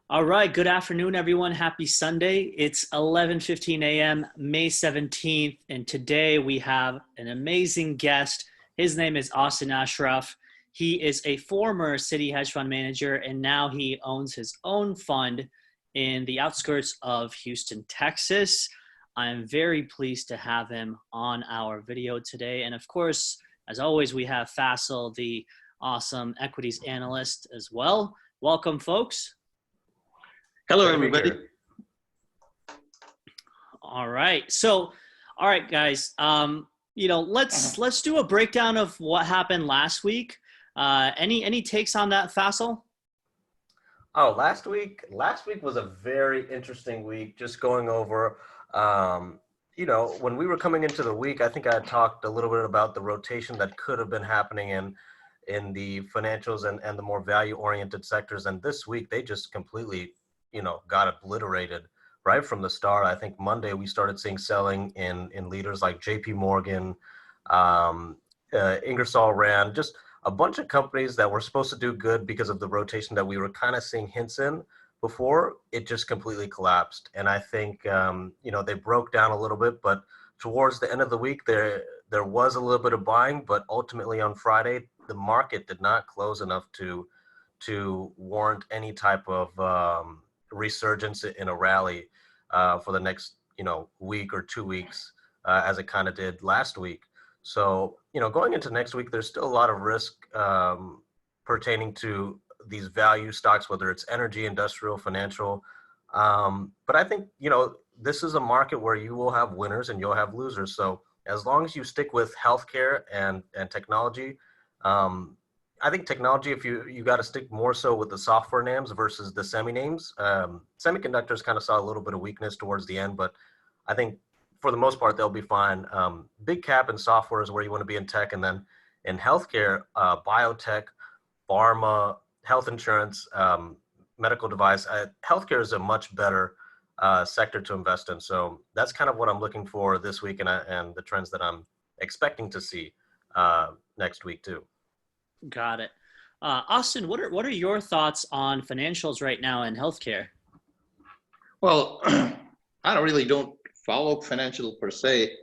All right, good afternoon, everyone. Happy Sunday. It's 11:15 a.m., May 17th, and today we have an amazing guest. His name is Austin Ashraf. He is a former Citi hedge fund manager, and now he owns his own fund in the outskirts of Houston, Texas. I'm very pleased to have him on our video today. And of course, as always, we have Faisal, the awesome equities analyst as well. Welcome, folks. Hello, everybody. All right. So, all right, guys. Let's do a breakdown of what happened last week. Any takes on that, Faisal? Oh, last week was a very interesting week. Just going over, when we were coming into the week, I think I had talked a little bit about the rotation that could have been happening in the financials and the more value-oriented sectors. And this week, they just completely got obliterated right from the start. I think Monday we started seeing selling in leaders like JP Morgan, Ingersoll Rand, just a bunch of companies that were supposed to do good because of the rotation that we were kind of seeing hints in before. It just completely collapsed. And I think, they broke down a little bit, but towards the end of the week, there was a little bit of buying, but ultimately on Friday, the market did not close enough to warrant any type of resurgence in a rally for the next week or 2 weeks as it kind of did last week. So going into next week, there's still a lot of risk pertaining to these value stocks, whether it's energy, industrial, financial. But I think this is a market where you will have winners and you'll have losers. So as long as you stick with healthcare and technology, I think technology, if you got to stick more so with the software names versus the semi names. Semiconductors kind of saw a little bit of weakness towards the end, but I think for the most part, they'll be fine. Big cap and software is where you want to be in tech. And then in healthcare, biotech, pharma, health insurance, medical device, healthcare is a much better sector to invest in. So that's kind of what I'm looking for this week and the trends that I'm expecting to see next week too. Got it. Austin, what are your thoughts on financials right now in healthcare? Well, I don't follow financial per se.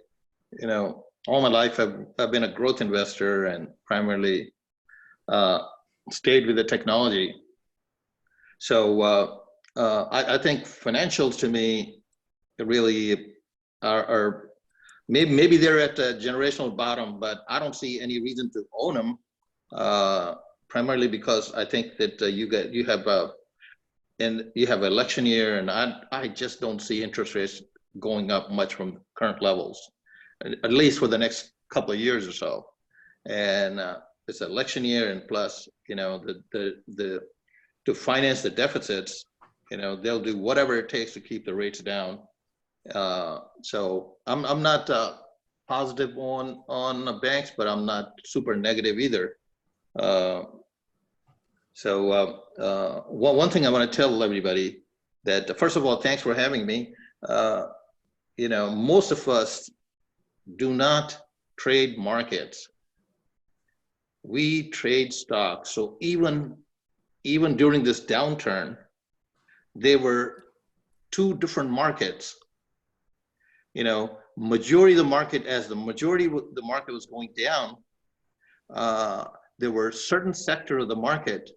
All my life I've been a growth investor and primarily stayed with the technology. So I think financials to me really are maybe they're at a generational bottom, but I don't see any reason to own them. Primarily because I think that you have election year, and I just don't see interest rates going up much from current levels, at least for the next couple of years or so. And it's election year, and plus, to finance the deficits, they'll do whatever it takes to keep the rates down. So I'm not positive on banks, but I'm not super negative either. One thing I want to tell everybody that, first of all, thanks for having me. Most of us do not trade markets. We trade stocks. So even during this downturn, there were two different markets. Majority of the market, as the majority of the market was going down, there were certain sector of the market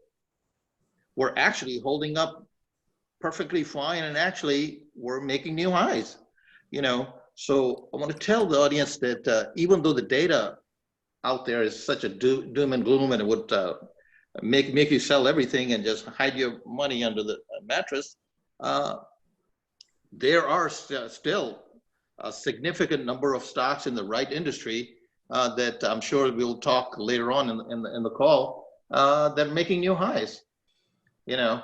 were actually holding up perfectly fine and actually were making new highs. So I want to tell the audience that even though the data out there is such a doom and gloom, and it would make you sell everything and just hide your money under the mattress, there are still a significant number of stocks in the right industry that I'm sure we'll talk later on in the call that are making new highs. Yeah,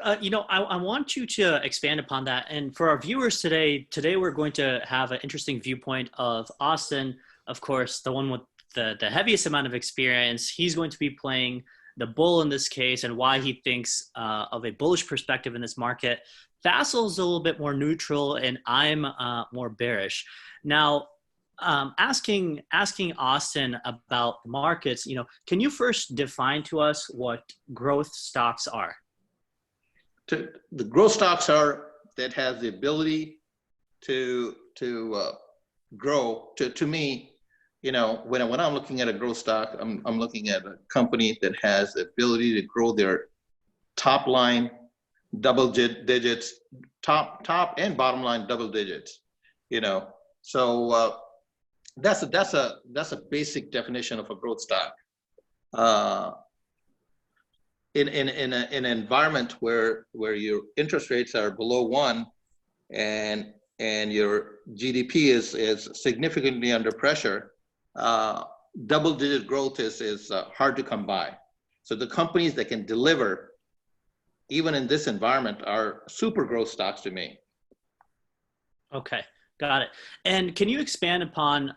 I want you to expand upon that. And for our viewers today we're going to have an interesting viewpoint of Austin, of course, the one with the heaviest amount of experience. He's going to be playing the bull in this case and why he thinks of a bullish perspective in this market. Faisal's a little bit more neutral, and I'm more bearish. Now, asking Austin about the markets, can you first define to us what growth stocks are? the growth stocks are that has the ability to grow. To me, you know, when I'm looking at a growth stock, I'm looking at a company that has the ability to grow their top line double digits, top and bottom line double digits. You know, so that's a basic definition of a growth stock. In an environment where your interest rates are below 1 and your GDP is significantly under pressure, double-digit growth is hard to come by. So the companies that can deliver even in this environment are super growth stocks to me. Okay, got it. And can you expand upon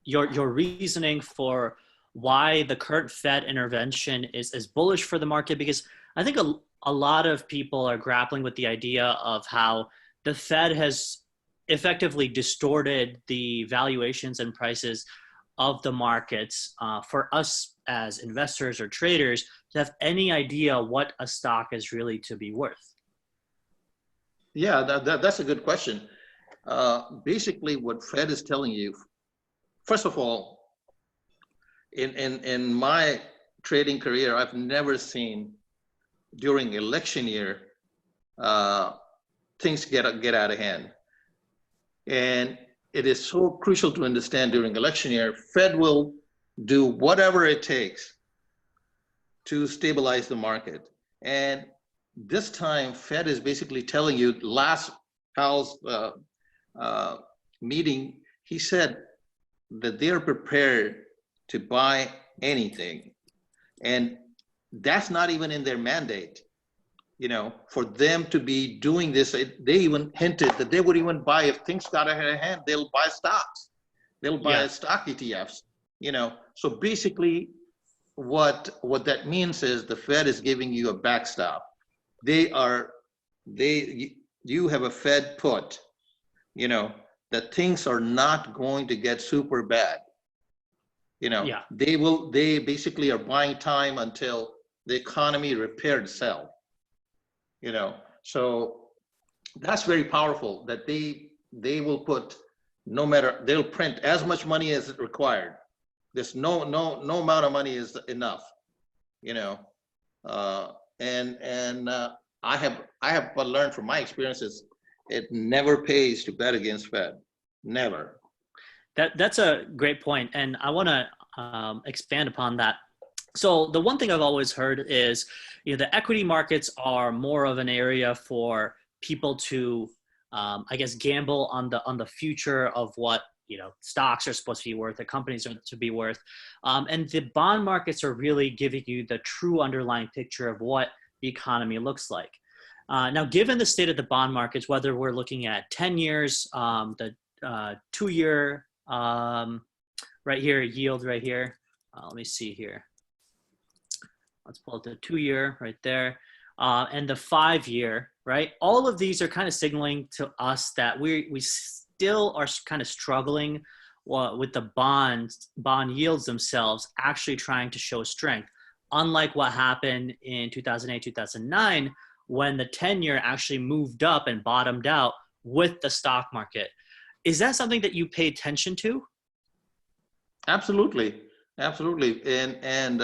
your reasoning for why the current Fed intervention is bullish for the market? Because I think a lot of people are grappling with the idea of how the Fed has effectively distorted the valuations and prices of the markets for us as investors or traders to have any idea what a stock is really to be worth. Yeah, that's a good question. Basically, what Fed is telling you, first of all, in my trading career, I've never seen during election year things get out of hand, and it is so crucial to understand during election year, Fed will do whatever it takes to stabilize the market. And this time, Fed is basically telling you, last Powell's meeting, he said that they are prepared to buy anything. And that's not even in their mandate, you know, for them to be doing this. They even hinted that they would even buy, if things got out of hand, they'll buy stocks. They'll buy stock ETFs, you know. So basically what that means is the Fed is giving you a backstop. You have a Fed put, you know, that things are not going to get super bad. You know, they basically are buying time until the economy repaired itself. You know, so that's very powerful that they will put, no matter, they'll print as much money as it required. There's no amount of money is enough, you know. I have learned from my experiences, it never pays to bet against Fed, never. That's a great point, and I want to expand upon that. So the one thing I've always heard is, you know, the equity markets are more of an area for people to, I guess, gamble on the future of what, you know, stocks are supposed to be worth, the companies are to be worth, and the bond markets are really giving you the true underlying picture of what the economy looks like. Now, given the state of the bond markets, whether we're looking at 10 years, the 2-year right here, yield right here. Let me see here. Let's pull up the 2-year right there. And the 5-year, right? All of these are kind of signaling to us that we still are kind of struggling with the bond yields themselves actually trying to show strength. Unlike what happened in 2008, 2009, when the 10-year actually moved up and bottomed out with the stock market. Is that something that you pay attention to? Absolutely, absolutely, and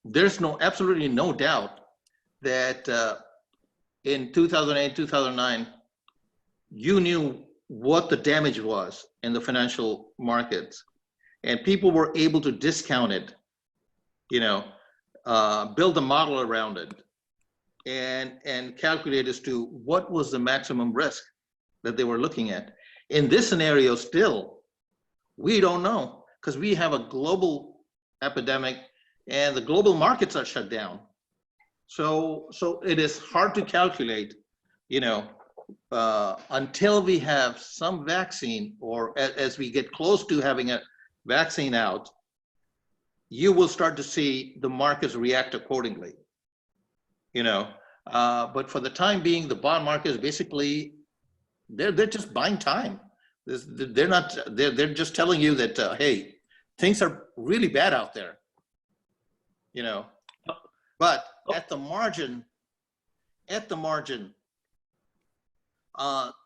there's absolutely no doubt that in 2008, 2009, you knew what the damage was in the financial markets, and people were able to discount it, you know, build a model around it, and calculate as to what was the maximum risk that they were looking at. In this scenario, still, we don't know, because we have a global epidemic and the global markets are shut down. So it is hard to calculate, you know, until we have some vaccine, or as we get close to having a vaccine out, you will start to see the markets react accordingly, you know. But for the time being, the bond market is basically, they're just buying time. They're just telling you that, hey, things are really bad out there, you know. But Oh. at the margin,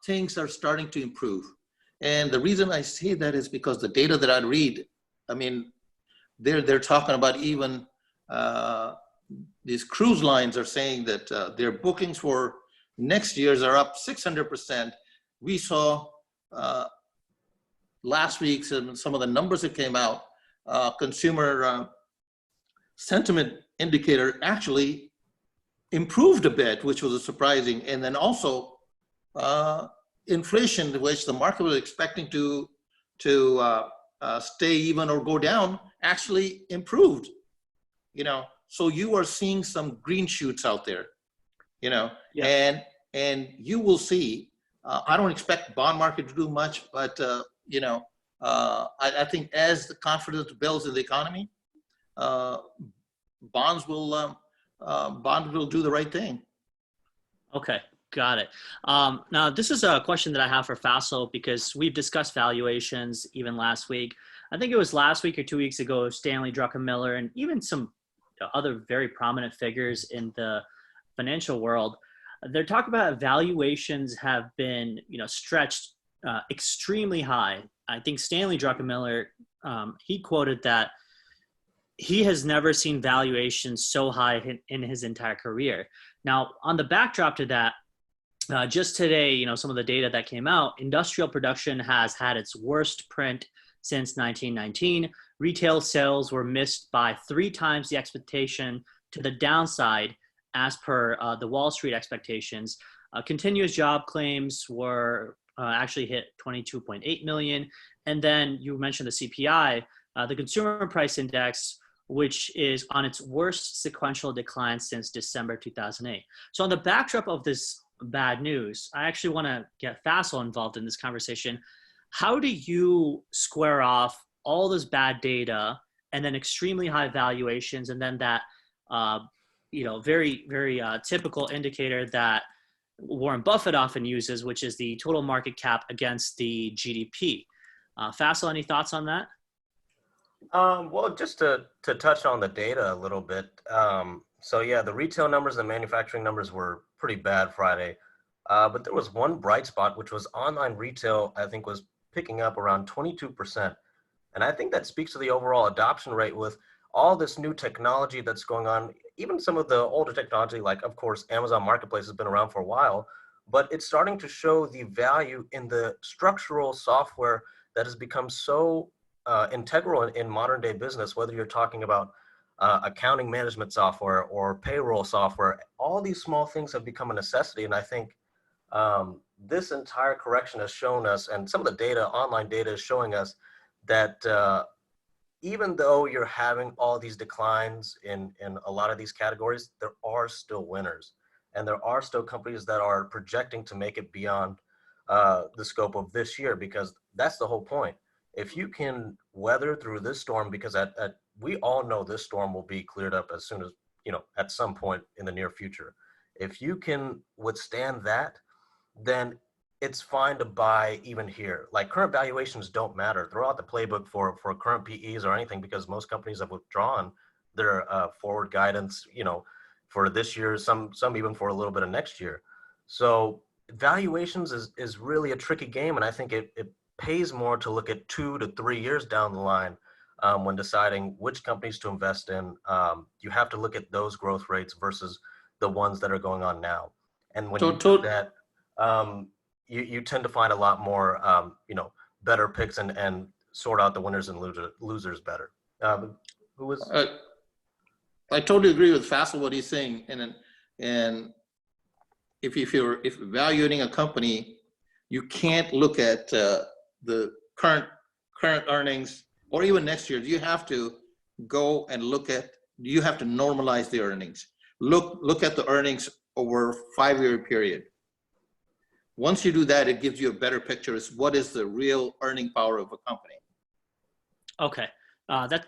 things are starting to improve. And the reason I say that is because the data that I read, I mean, they're talking about even these cruise lines are saying that their bookings for next year's are up 600%. We saw last week some of the numbers that came out, consumer sentiment indicator actually improved a bit, which was surprising. And then also inflation, which the market was expecting to stay even or go down, actually improved. So you are seeing some green shoots out there. Yeah. And you will see. I don't expect bond market to do much, but I think as the confidence builds in the economy, bonds will do the right thing. Okay, got it. Now, this is a question that I have for Faisal because we've discussed valuations even last week. I think it was last week or 2 weeks ago, Stanley Druckenmiller and even some other very prominent figures in the financial world, they're talking about valuations have been, stretched extremely high. I think Stanley Druckenmiller, he quoted that he has never seen valuations so high in his entire career. Now, on the backdrop to that, just today, some of the data that came out, industrial production has had its worst print since 1919. Retail sales were missed by 3 times the expectation to the downside as per the Wall Street expectations. Continuous job claims were actually hit 22.8 million. And then you mentioned the CPI, the Consumer Price Index, which is on its worst sequential decline since December 2008. So on the backdrop of this bad news, I actually want to get Faisal involved in this conversation. How do you square off all this bad data and then extremely high valuations and then that, very, very typical indicator that Warren Buffett often uses, which is the total market cap against the GDP? Faisal, any thoughts on that? Well, just to touch on the data a little bit. So yeah, the retail numbers and manufacturing numbers were pretty bad Friday. But there was one bright spot, which was online retail, I think was picking up around 22%. And I think that speaks to the overall adoption rate with all this new technology that's going on. Even some of the older technology, like of course, Amazon Marketplace has been around for a while, but it's starting to show the value in the structural software that has become so integral in modern day business, whether you're talking about accounting management software or payroll software. All these small things have become a necessity. And I think this entire correction has shown us, and some of the data, online data is showing us that even though you're having all these declines in a lot of these categories, there are still winners. And there are still companies that are projecting to make it beyond the scope of this year, because that's the whole point. If you can weather through this storm, because we all know this storm will be cleared up as soon as, at some point in the near future. If you can withstand that, then it's fine to buy even here. Like current valuations don't matter. Throw out the playbook for current PEs or anything, because most companies have withdrawn their forward guidance, for this year, some even for a little bit of next year. So valuations is really a tricky game. And I think it pays more to look at 2 to 3 years down the line when deciding which companies to invest in. You have to look at those growth rates versus the ones that are going on now. And when you do that, you tend to find a lot more, better picks and sort out the winners and losers better. Who was? I totally agree with Faisal what he's saying, and if you're evaluating a company, you can't look at the current earnings or even next year. You have to go and you have to normalize the earnings. Look at the earnings over a 5-year period. Once you do that, it gives you a better picture as what is the real earning power of a company. Okay,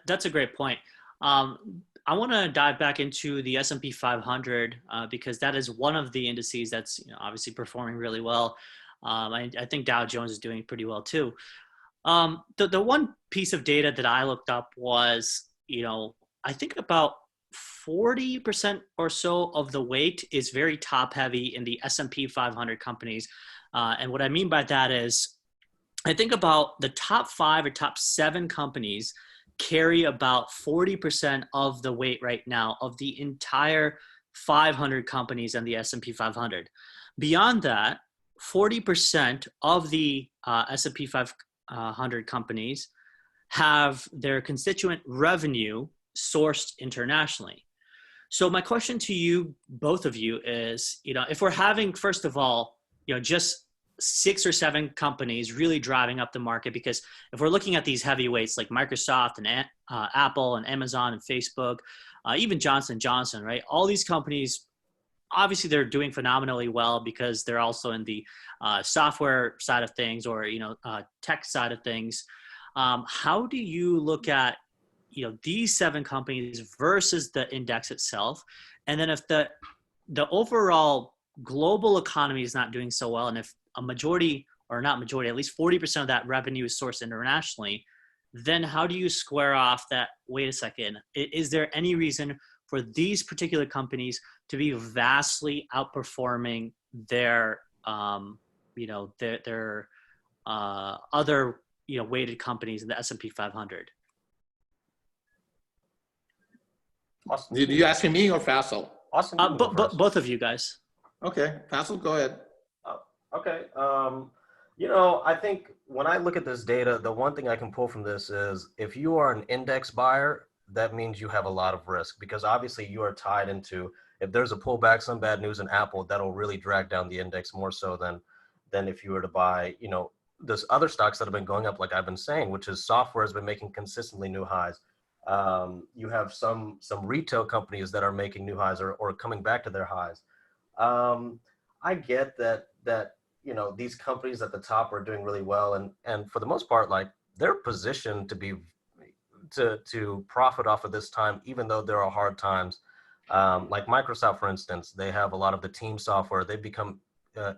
that's a great point. I want to dive back into the S&P 500 because that is one of the indices that's obviously performing really well. I think Dow Jones is doing pretty well too. The one piece of data that I looked up was, I think about 40% or so of the weight is very top heavy in the S&P 500 companies. And what I mean by that is, I think about the top 5 or top 7 companies carry about 40% of the weight right now of the entire 500 companies in the S&P 500. Beyond that, 40% of the S&P 500 companies have their constituent revenue sourced internationally. So my question to you, both of you, is, if we're having, first of all, just 6 or 7 companies really driving up the market, because if we're looking at these heavyweights like Microsoft and Apple and Amazon and Facebook, even Johnson & Johnson, right? All these companies, obviously they're doing phenomenally well because they're also in the software side of things, or, tech side of things. How do you look at, these 7 companies versus the index itself? And then if the overall global economy is not doing so well, and if a majority, or not majority, at least 40% of that revenue is sourced internationally, then how do you square off that, wait a second, is there any reason for these particular companies to be vastly outperforming their, their other, weighted companies in the S&P 500? Austin, did you asking me or Faisal? Austin, both of you guys. Okay, Faisal, go ahead. Okay. I think when I look at this data, the one thing I can pull from this is, if you are an index buyer, that means you have a lot of risk, because obviously you are tied into, if there's a pullback, some bad news in Apple, that'll really drag down the index more so than if you were to buy, there's other stocks that have been going up, like I've been saying, which is software has been making consistently new highs. You have some retail companies that are making new highs or coming back to their highs. I get that these companies at the top are doing really well, and for the most part, like, they're positioned to profit off of this time, even though there are hard times. Like Microsoft, for instance, they have a lot of the team software. They've become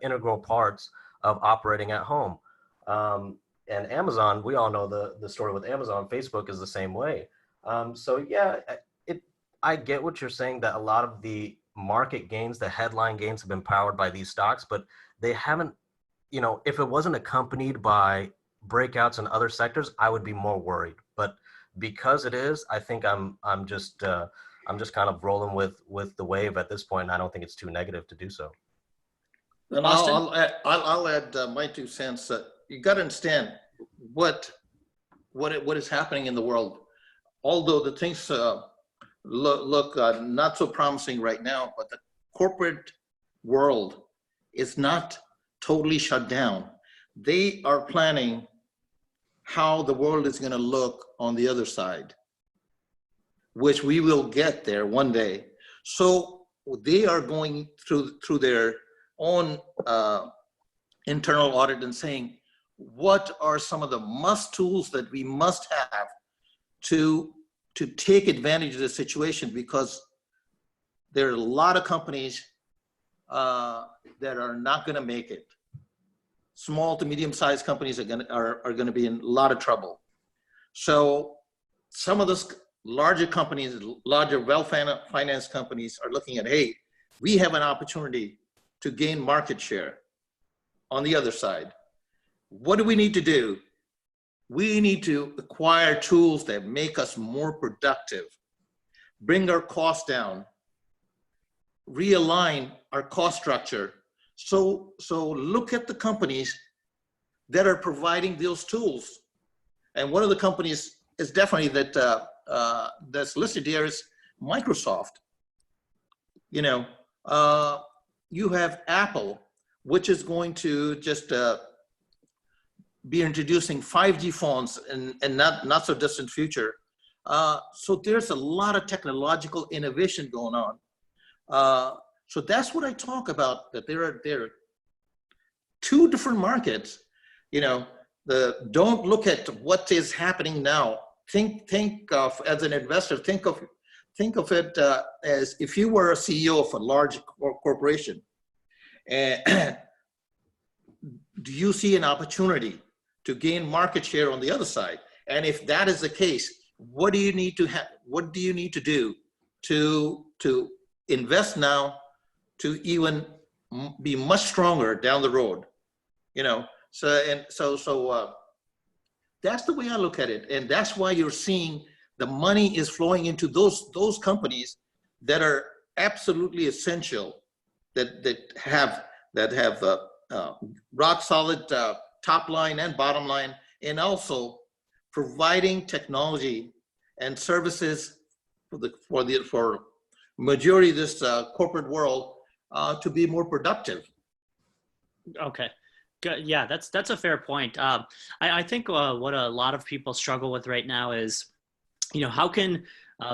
integral parts of operating at home. And Amazon, we all know the story with Amazon. Facebook is the same way. So yeah, I get what you're saying, that a lot of the market gains, the headline gains, have been powered by these stocks, but they haven't, if it wasn't accompanied by breakouts in other sectors, I would be more worried. But because it is, I think I'm just kind of rolling with the wave at this point. And I don't think it's too negative to do so. And I'll add my 2 cents. You got to understand what is happening in the world. Although the things look not so promising right now, but the corporate world is not totally shut down. They are planning how the world is going to look on the other side, which we will get there one day. So they are going through their own internal audit and saying, what are some of the must tools that we must have to take advantage of the situation? Because there are a lot of companies that are not going to make it. Small to medium-sized companies are going to be in a lot of trouble. So some of those larger companies, larger well-financed companies, are looking at, hey, we have an opportunity to gain market share on the other side. What do we need to do? We need to acquire tools that make us more productive, bring our costs down, realign our cost structure. So look at the companies that are providing those tools. And one of the companies is definitely that's listed here is Microsoft. You have Apple, which is going to just be introducing 5G phones in not so distant future. So there's a lot of technological innovation going on. So that's what I talk about, that there are 2 different markets. Don't look at what is happening now. Think of, as an investor, think of it as if you were a CEO of a large corporation. And do you see an opportunity to gain market share on the other side? And if that is the case, what do you need to do to invest now to even be much stronger down the road, you know. So that's the way I look at it, and that's why you're seeing the money is flowing into those companies that are absolutely essential, that have rock solid top line and bottom line, and also providing technology and services for majority of this corporate world to be more productive. Okay. Good. Yeah, that's a fair point. I think what a lot of people struggle with right now is, how can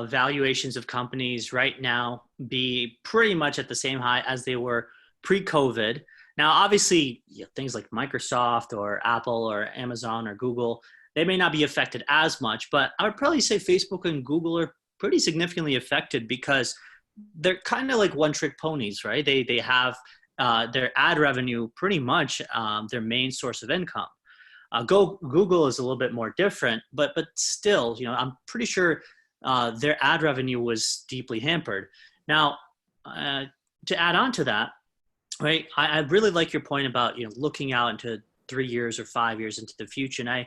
valuations of companies right now be pretty much at the same high as they were pre-COVID? Now, obviously, things like Microsoft or Apple or Amazon or Google, they may not be affected as much, but I would probably say Facebook and Google are pretty significantly affected because they're kind of like one-trick ponies, right? They have their ad revenue pretty much their main source of income. Google is a little bit more different, but still, I'm pretty sure their ad revenue was deeply hampered. Now, to add on to that, right? I really like your point about looking out into 3 years or 5 years into the future, and I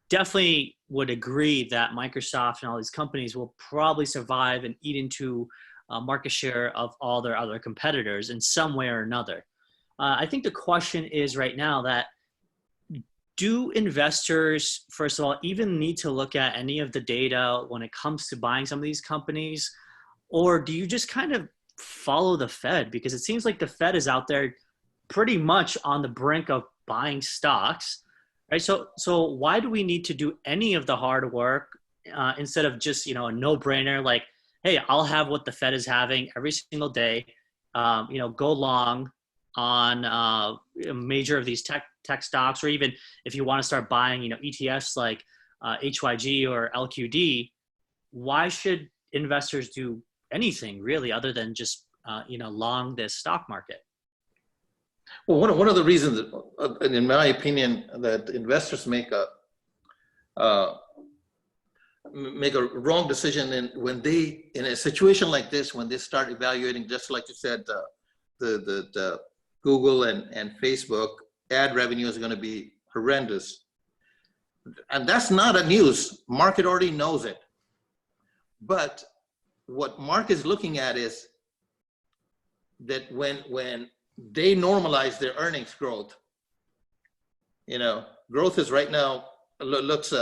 definitely would agree that Microsoft and all these companies will probably survive and eat into market share of all their other competitors in some way or another. I think the question is right now that, do investors, first of all, even need to look at any of the data when it comes to buying some of these companies? Or do you just kind of follow the Fed? Because it seems like the Fed is out there pretty much on the brink of buying stocks, right? So why do we need to do any of the hard work instead of just, a no-brainer like, hey, I'll have what the Fed is having every single day, go long on a major of these tech stocks, or even if you want to start buying, ETFs like HYG or LQD, why should investors do anything really other than just, long this stock market? Well, one of the reasons that, in my opinion, that investors make a wrong decision when they, in a situation like this, when they start evaluating, just like you said, the Google and Facebook ad revenue is going to be horrendous. And that's not a news. Market already knows it. But what Mark is looking at is that when they normalize their earnings growth, growth is right now looks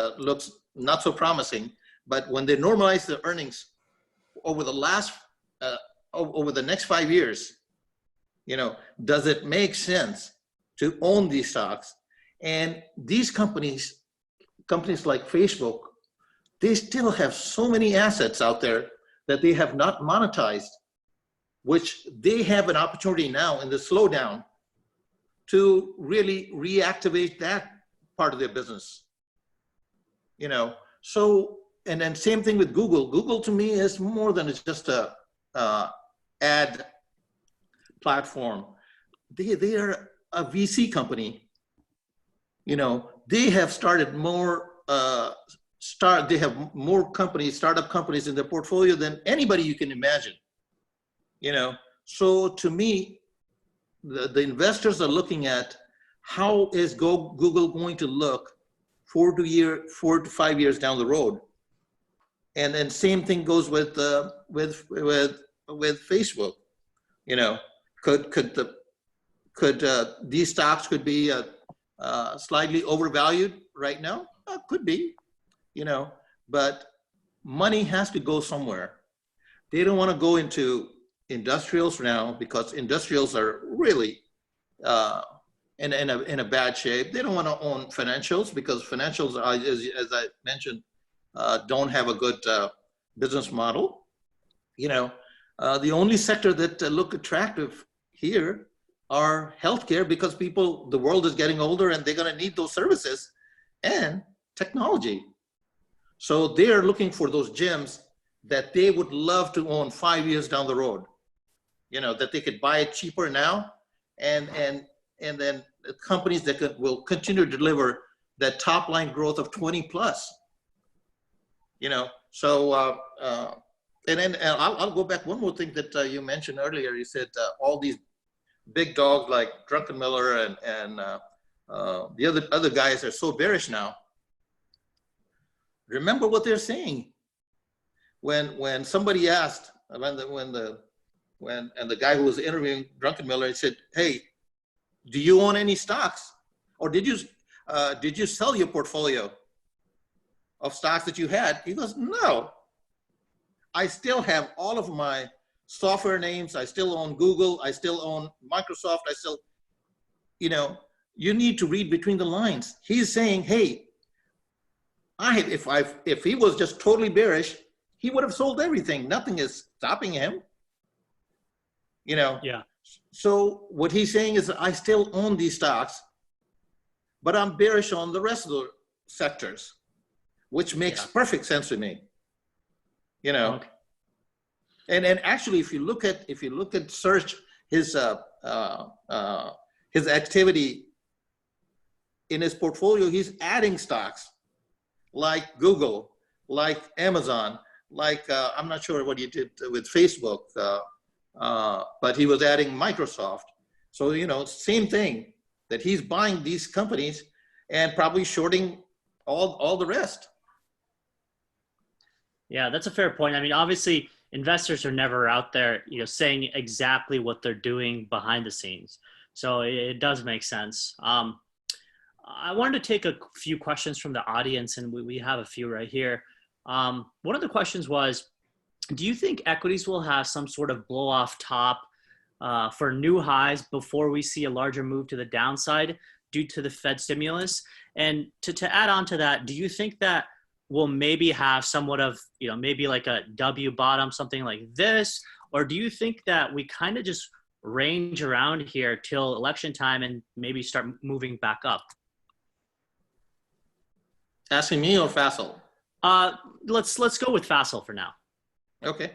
not so promising, but when they normalize the earnings over the next 5 years, does it make sense to own these stocks? And these companies like Facebook, they still have so many assets out there that they have not monetized, which they have an opportunity now in the slowdown to really reactivate that part of their business. So, and then same thing with Google. Google to me is more than just a ad platform. They are a VC company. They have started more they have more startup companies in their portfolio than anybody you can imagine. So to me, the investors are looking at how is Google going to look 4 to 5 years down the road, and then same thing goes with Facebook. Could these stocks could be slightly overvalued right now? Could be, but money has to go somewhere. They don't want to go into industrials now because industrials are really in a bad shape. They don't want to own financials because financials, as I mentioned, don't have a good business model. The only sector that look attractive here are healthcare, because the world is getting older and they're going to need those services, and technology. So they are looking for those gems that they would love to own 5 years down the road, that they could buy it cheaper now, and then companies that will continue to deliver that top line growth of 20 plus. So and I'll go back one more thing that you mentioned earlier. You said all these big dogs like Druckenmiller and the other guys are so bearish now. Remember what they're saying. When somebody asked, and the guy who was interviewing Druckenmiller said, "Hey, do you own any stocks, or did you sell your portfolio of stocks that you had?" He goes, "No, I still have all of my software names. I still own Google. I still own Microsoft. I still, you need to read between the lines." He's saying, "Hey, if he was just totally bearish, he would have sold everything. Nothing is stopping him." Yeah. So what he's saying is, I still own these stocks, but I'm bearish on the rest of the sectors, which makes perfect sense to me. Okay. And actually, if you look at search his activity in his portfolio, he's adding stocks like Google, like Amazon, like I'm not sure what he did with Facebook, but he was adding Microsoft. So same thing, that he's buying these companies and probably shorting all the rest. Yeah, that's a fair point. I mean, obviously, investors are never out there, saying exactly what they're doing behind the scenes. So it does make sense. I wanted to take a few questions from the audience, and we have a few right here. One of the questions was, do you think equities will have some sort of blow off top for new highs before we see a larger move to the downside due to the Fed stimulus? And to add on to that, do you think that we'll maybe have somewhat of, maybe like a W bottom, something like this? Or do you think that we kind of just range around here till election time and maybe start moving back up? Asking me or Faisal? Let's go with Faisal for now. Okay.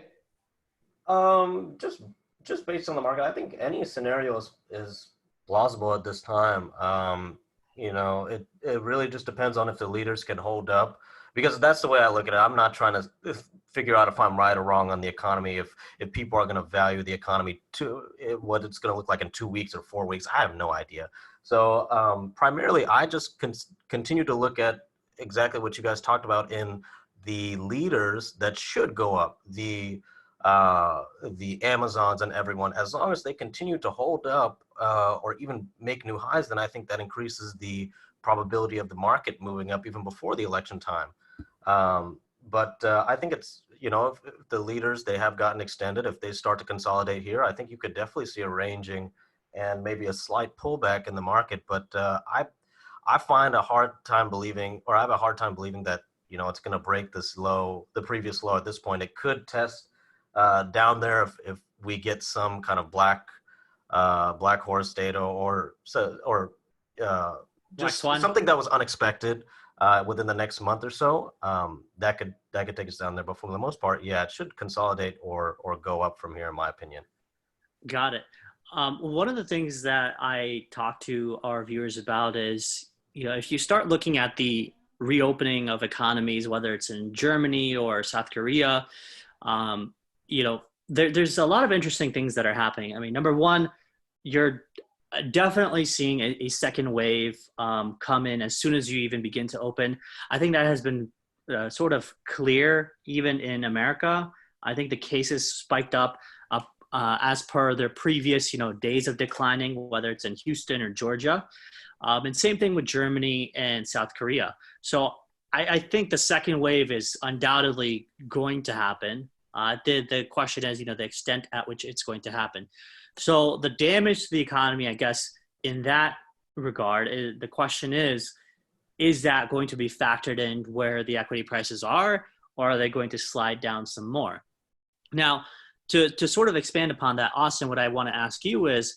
Just based on the market, I think any scenario is plausible at this time. It really just depends on if the leaders can hold up, because that's the way I look at it. I'm not trying to figure out if I'm right or wrong on the economy, if people are going to value the economy to what it's going to look like in 2 weeks or 4 weeks. I have no idea. So primarily, I just continue to look at exactly what you guys talked about in the leaders that should go up, the Amazons and everyone. As long as they continue to hold up or even make new highs, then I think that increases the probability of the market moving up even before the election time. But I think it's, if the leaders, they have gotten extended, if they start to consolidate here, I think you could definitely see a ranging and maybe a slight pullback in the market. But I find a hard time believing, or I have a hard time believing that, it's going to break this low, the previous low at this point. It could test down there if we get some kind of black horse data or just something that was unexpected within the next month or so. That could take us down there. But for the most part, yeah, it should consolidate or go up from here, in my opinion. Got it. One of the things that I talk to our viewers about is, if you start looking at the reopening of economies, whether it's in Germany or South Korea, there's a lot of interesting things that are happening. I mean, number one, you're definitely seeing a second wave come in as soon as you even begin to open. I think that has been sort of clear even in America. I think the cases spiked up as per their previous, days of declining, whether it's in Houston or Georgia. And same thing with Germany and South Korea. So I think the second wave is undoubtedly going to happen. The question is, the extent at which it's going to happen. So the damage to the economy, I guess, in that regard, the question is that going to be factored in where the equity prices are, or are they going to slide down some more? Now, to sort of expand upon that, Austin, what I want to ask you is,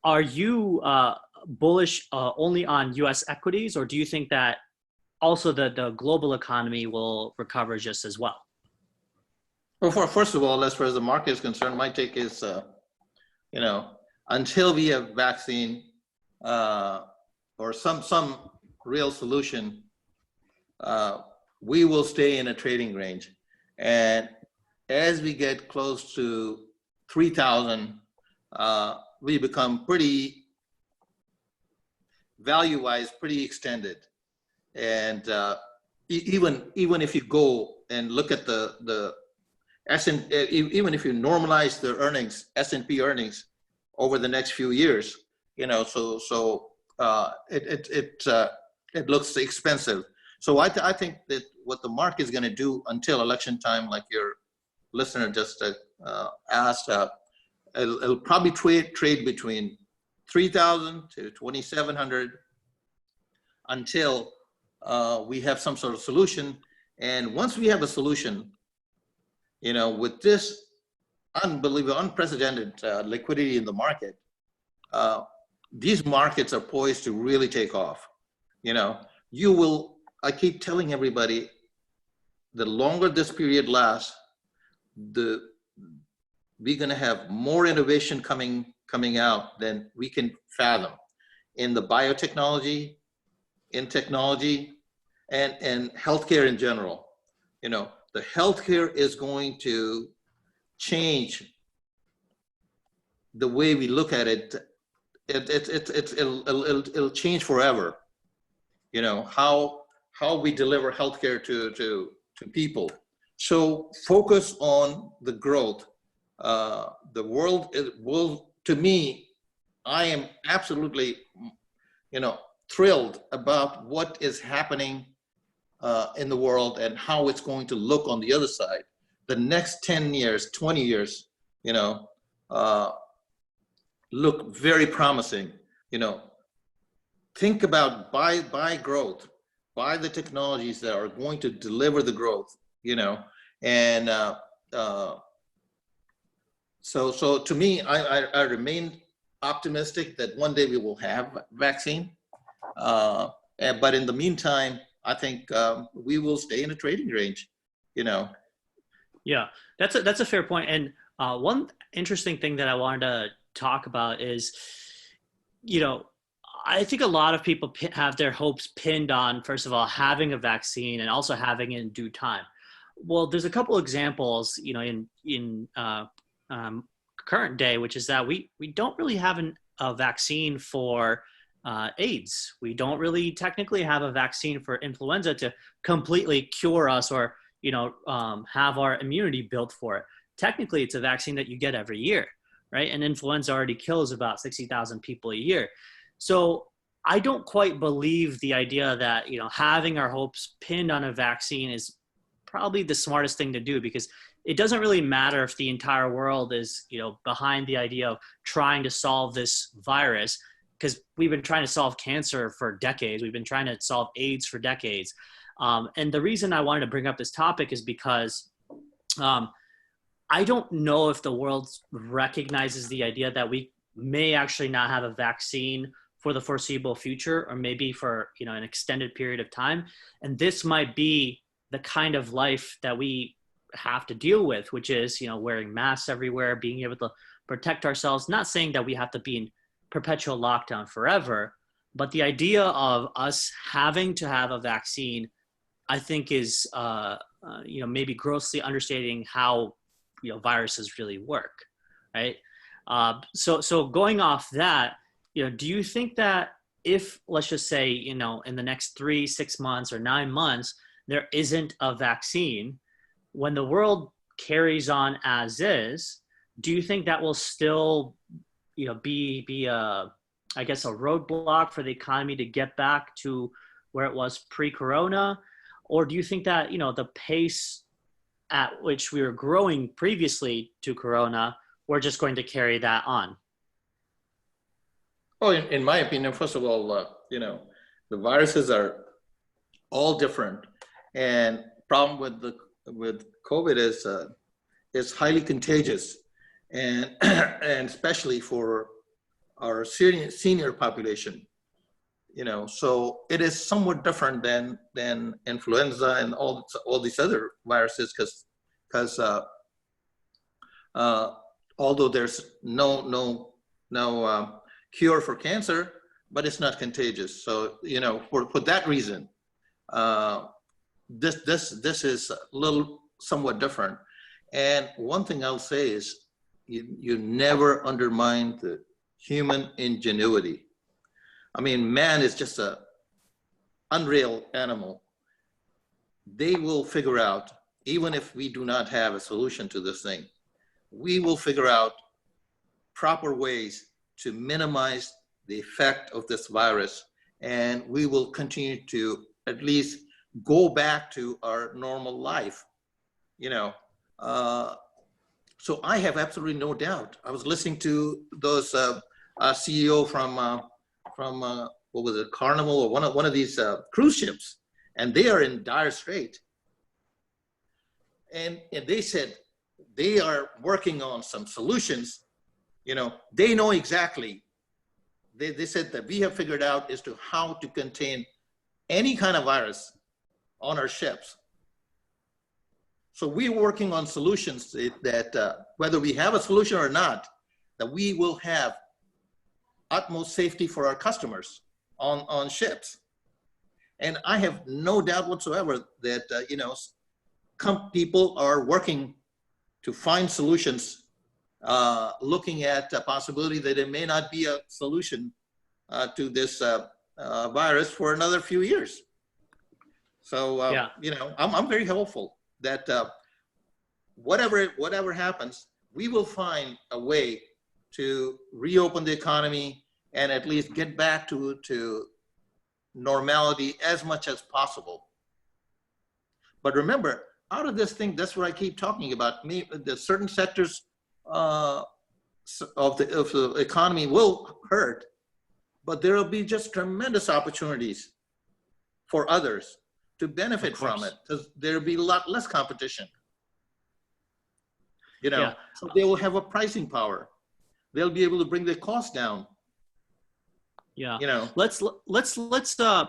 are you bullish only on U.S. equities, or do you think that also the global economy will recover just as well? Well, first of all, as far as the market is concerned, my take is, until we have vaccine or some real solution, we will stay in a trading range. And as we get close to 3,000, we become pretty, value-wise, pretty extended. And even if you go and look at the even if you normalize the earnings, S&P earnings over the next few years, you know, it looks expensive. So I think that what the market is going to do until election time, like your listener just asked, it'll probably trade between 3,000 to 2,700 until we have some sort of solution. And once we have a solution, you know, with this unbelievable, unprecedented liquidity in the market, these markets are poised to really take off. You know, you will, I keep telling everybody, the longer this period lasts, we're going to have more innovation coming out than we can fathom in the biotechnology, in technology, and healthcare in general. You know, the healthcare is going to change the way we look at it. It'll change forever. You know, how we deliver healthcare to people. So focus on the growth. The world will, to me, I am absolutely, you know, thrilled about what is happening in the world and how it's going to look on the other side. The next 10 years, 20 years, you know, look very promising. You know, think about buy growth, buy the technologies that are going to deliver the growth, you know, and so to me, I remain optimistic that one day we will have a vaccine. But in the meantime, I think we will stay in a trading range, you know. Yeah, that's a fair point. And one interesting thing that I wanted to talk about is, you know, I think a lot of people have their hopes pinned on, first of all, having a vaccine and also having it in due time. Well, there's a couple examples, you know, in current day, which is that we don't really have a vaccine for AIDS. We don't really technically have a vaccine for influenza to completely cure us or, you know, have our immunity built for it. Technically, it's a vaccine that you get every year, right? And influenza already kills about 60,000 people a year. So I don't quite believe the idea that, you know, having our hopes pinned on a vaccine is probably the smartest thing to do, because it doesn't really matter if the entire world is, you know, behind the idea of trying to solve this virus, because we've been trying to solve cancer for decades. We've been trying to solve AIDS for decades. And the reason I wanted to bring up this topic is because I don't know if the world recognizes the idea that we may actually not have a vaccine for the foreseeable future, or maybe for, you know, an extended period of time. And this might be the kind of life that we have to deal with, which is, you know, wearing masks everywhere, being able to protect ourselves. Not saying that we have to be in perpetual lockdown forever, but the idea of us having to have a vaccine, I think, is, you know, maybe grossly understating how, you know, viruses really work, right? So going off that, you know, do you think that if, let's just say, you know, in the next 3, 6 months or 9 months, there isn't a vaccine, when the world carries on as is, do you think that will still, you know, be a, I guess, a roadblock for the economy to get back to where it was pre-corona? Or do you think that, you know, the pace at which we were growing previously to corona, we're just going to carry that on? Oh, in my opinion, first of all, you know, the viruses are all different, and problem with COVID is it's highly contagious, and and especially for our senior population, you know. So it is somewhat different than influenza and all these other viruses, because although there's no cure for cancer, but it's not contagious. So, you know, for that reason, this is a little somewhat different. And one thing I'll say is you never undermine the human ingenuity. I mean, man is just a unreal animal. They will figure out, even if we do not have a solution to this thing, we will figure out proper ways to minimize the effect of this virus, and we will continue to at least go back to our normal life, you know. So I have absolutely no doubt. I was listening to those CEO from what was it, Carnival, or one of these cruise ships, and they are in dire strait. And they said they are working on some solutions. You know, they know exactly. They said that we have figured out as to how to contain any kind of virus on our ships. So we're working on solutions that whether we have a solution or not, that we will have utmost safety for our customers on ships. And I have no doubt whatsoever that, you know, people are working to find solutions, looking at a possibility that it may not be a solution to this virus for another few years. So, you know, I'm very hopeful that whatever happens, we will find a way to reopen the economy and at least get back to normality as much as possible. But remember, out of this thing, that's what I keep talking about. The certain sectors of the economy will hurt, but there will be just tremendous opportunities for others to benefit from it, because there'll be a lot less competition. You know, so they will have a pricing power. They'll be able to bring their costs down. Yeah. You know, let's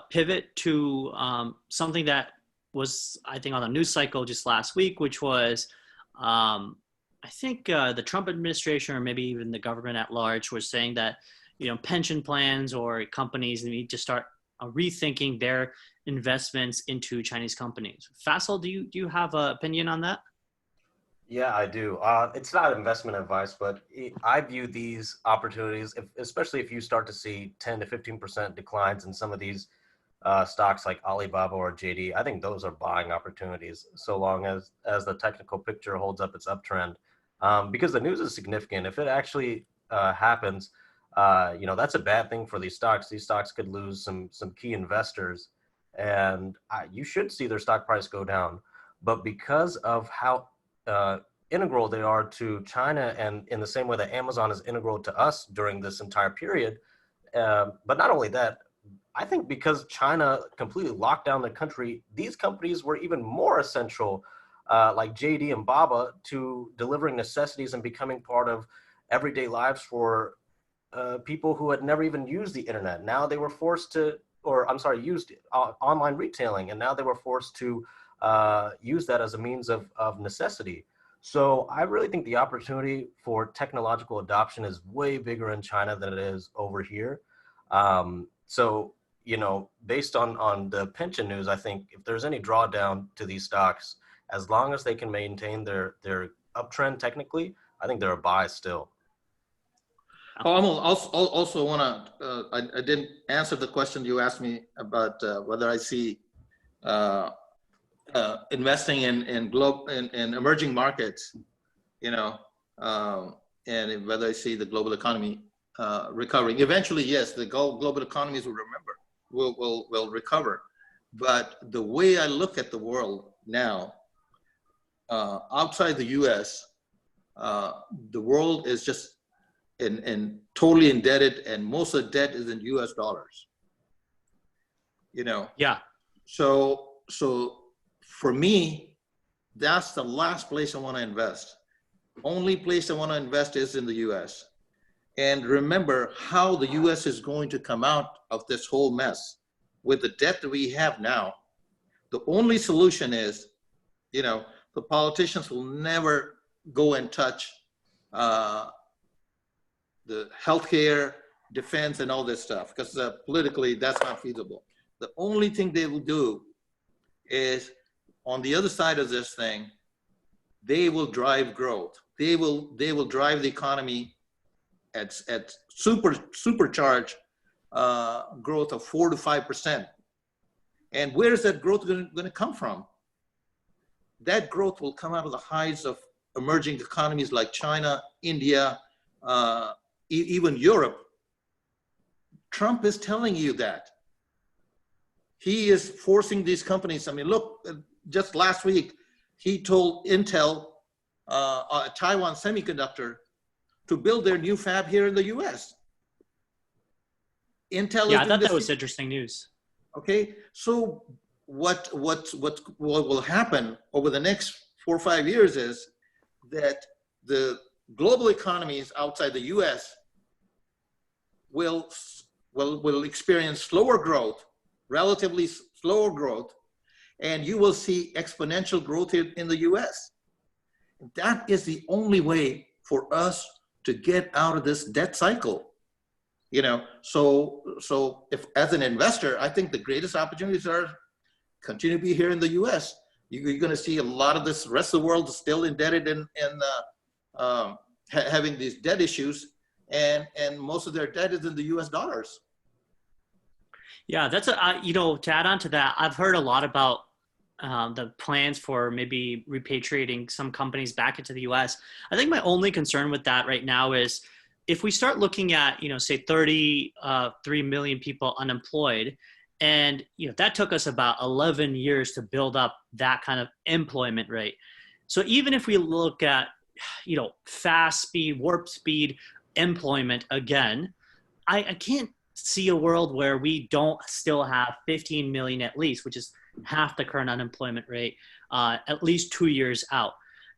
pivot to something that was, I think, on the news cycle just last week, which was, I think the Trump administration, or maybe even the government at large, was saying that, you know, pension plans or companies need to start rethinking their investments into Chinese companies. Faisal, do you have an opinion on that? Yeah, I do. It's not investment advice, but I view these opportunities, especially if you start to see 10 to 15% declines in some of these stocks like Alibaba or JD. I think those are buying opportunities, so long as the technical picture holds up its uptrend, because the news is significant. If it actually happens, you know, that's a bad thing for these stocks. These stocks could lose some key investors, and you should see their stock price go down. But because of how integral they are to China, and in the same way that Amazon is integral to us during this entire period, but not only that, I think because China completely locked down the country, these companies were even more essential, like JD and Baba, to delivering necessities and becoming part of everyday lives for people who had never even used the internet. Now they were forced to, used online retailing, and now they were forced to use that as a means of necessity. So I really think the opportunity for technological adoption is way bigger in China than it is over here. So, you know, based on the pension news, I think if there's any drawdown to these stocks, as long as they can maintain their uptrend technically, I think they're a buy still. I also want to, I didn't answer the question you asked me about whether I see investing in emerging markets, you know, and whether I see the global economy recovering. Eventually, yes, the global economies will recover. But the way I look at the world now, outside the U.S., the world is just totally indebted, and most of the debt is in U.S. dollars. You know. Yeah. So for me, that's the last place I want to invest. Only place I want to invest is in the U.S. And remember how the U.S. is going to come out of this whole mess with the debt that we have now. The only solution is, you know, the politicians will never go and touch the healthcare, defense, and all this stuff, because politically that's not feasible. The only thing they will do is, on the other side of this thing, they will drive growth. They will drive the economy at supercharged growth of 4 to 5%. And where is that growth going to come from? That growth will come out of the highs of emerging economies like China, India, even Europe. Trump is telling you that. He is forcing these companies. I mean, look, just last week, he told Intel, Taiwan Semiconductor, to build their new fab here in the US. Intel Yeah, I thought that was interesting news. Okay, so what will happen over the next 4 or 5 years is that the global economies outside the US will experience slower growth, relatively slower growth, and you will see exponential growth in the US. That is the only way for us to get out of this debt cycle. You know, so if as an investor, I think the greatest opportunities are continue to be here in the US. You're going to see a lot of this rest of the world still indebted and having these debt issues, and most of their debt is in the US dollars. Yeah, that's to add on to that, I've heard a lot about the plans for maybe repatriating some companies back into the US. I think my only concern with that right now is if we start looking at, say 33 million people unemployed, and that took us about 11 years to build up that kind of employment rate. So even if we look at, fast speed, warp speed employment again, I can't see a world where we don't still have 15 million at least, which is half the current unemployment rate, at least 2 years out.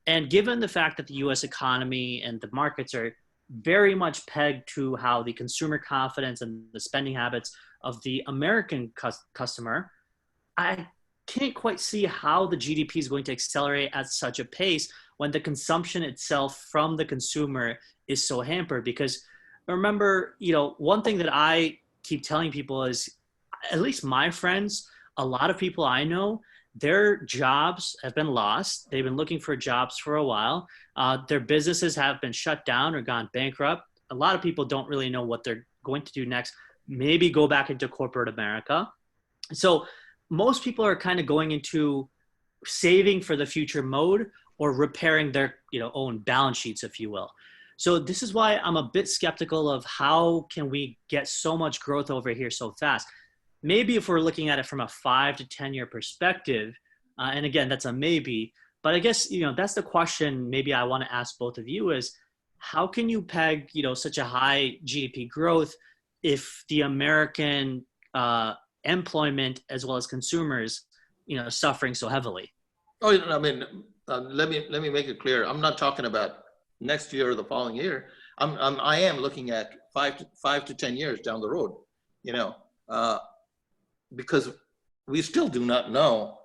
And given the fact that the US economy and the markets are very much pegged to how the consumer confidence and the spending habits of the American customer, I can't quite see how the GDP is going to accelerate at such a pace when the consumption itself from the consumer is so hampered. Because remember, one thing that I keep telling people is, at least my friends, a lot of people I know, their jobs have been lost. They've been looking for jobs for a while. Their businesses have been shut down or gone bankrupt. A lot of people don't really know what they're going to do next. Maybe go back into corporate America. So most people are kind of going into saving for the future mode or repairing their own balance sheets, if you will. So this is why I'm a bit skeptical of how can we get so much growth over here so fast. Maybe if we're looking at it from a 5 to 10 year perspective, and again, that's a maybe, but I guess, that's the question maybe I want to ask both of you is, how can you peg, such a high GDP growth if the American employment as well as consumers, suffering so heavily? Oh, I mean, let me make it clear. I'm not talking about next year or the following year. I am looking at 5 to 10 years down the road, because we still do not know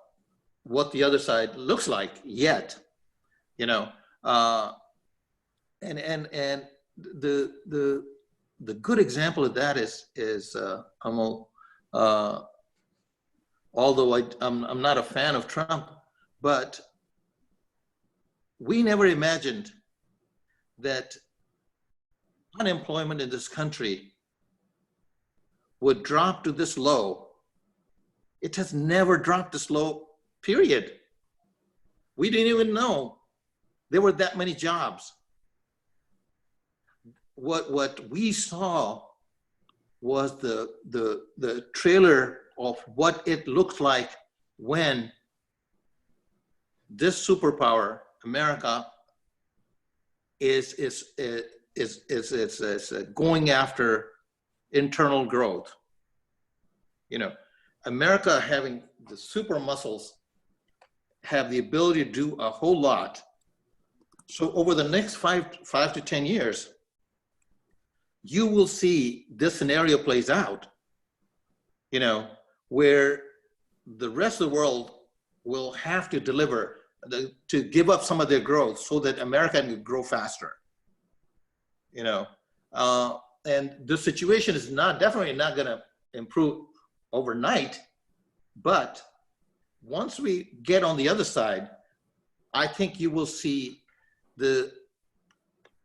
what the other side looks like yet, and the good example of that is although I'm not a fan of Trump, but we never imagined that unemployment in this country would drop to this low. It has never dropped this low, period. We didn't even know there were that many jobs. What we saw was the trailer of what it looks like when this superpower, America, is going after internal growth. America, having the super muscles, have the ability to do a whole lot. So over the next 5 to 10 years, you will see this scenario plays out, where the rest of the world will have to deliver, to give up some of their growth so that America can grow faster. And the situation is definitely not going to improve overnight, but once we get on the other side, I think you will see the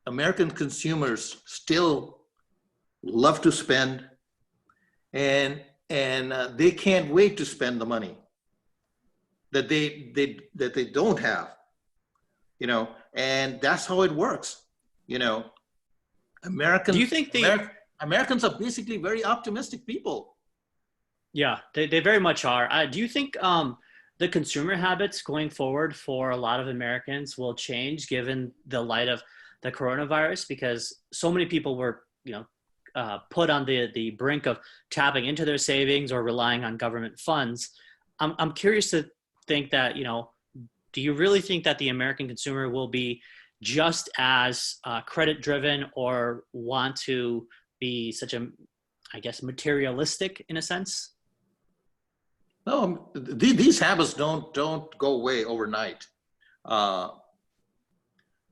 American consumers still love to spend, and they can't wait to spend the money that they don't have, you know, and that's how it works, you know. Do you think Americans are basically very optimistic people. Yeah, they very much are. Do you think the consumer habits going forward for a lot of Americans will change given the light of the coronavirus? Because so many people were, put on the brink of tapping into their savings or relying on government funds. I'm curious to think that, do you really think that the American consumer will be just as credit driven or want to be such a, I guess, materialistic in a sense? No, these habits don't go away overnight. I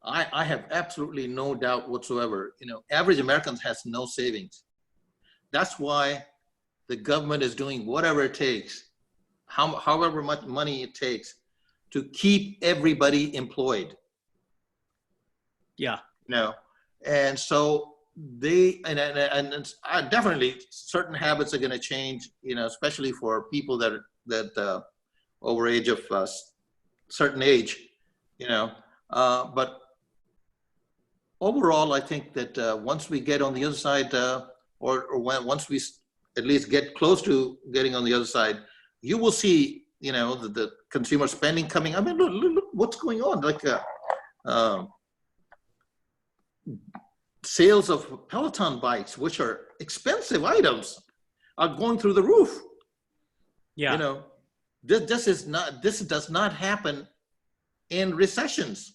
have absolutely no doubt whatsoever. Average Americans has no savings. That's why the government is doing whatever it takes, however much money it takes, to keep everybody employed. Yeah. And so definitely certain habits are going to change, especially for people that over age of certain age, but overall, I think that once we get on the other side, once we at least get close to getting on the other side, you will see, the consumer spending coming. I mean, look what's going on. Like sales of Peloton bikes, which are expensive items, are going through the roof. Yeah. This does not happen in recessions.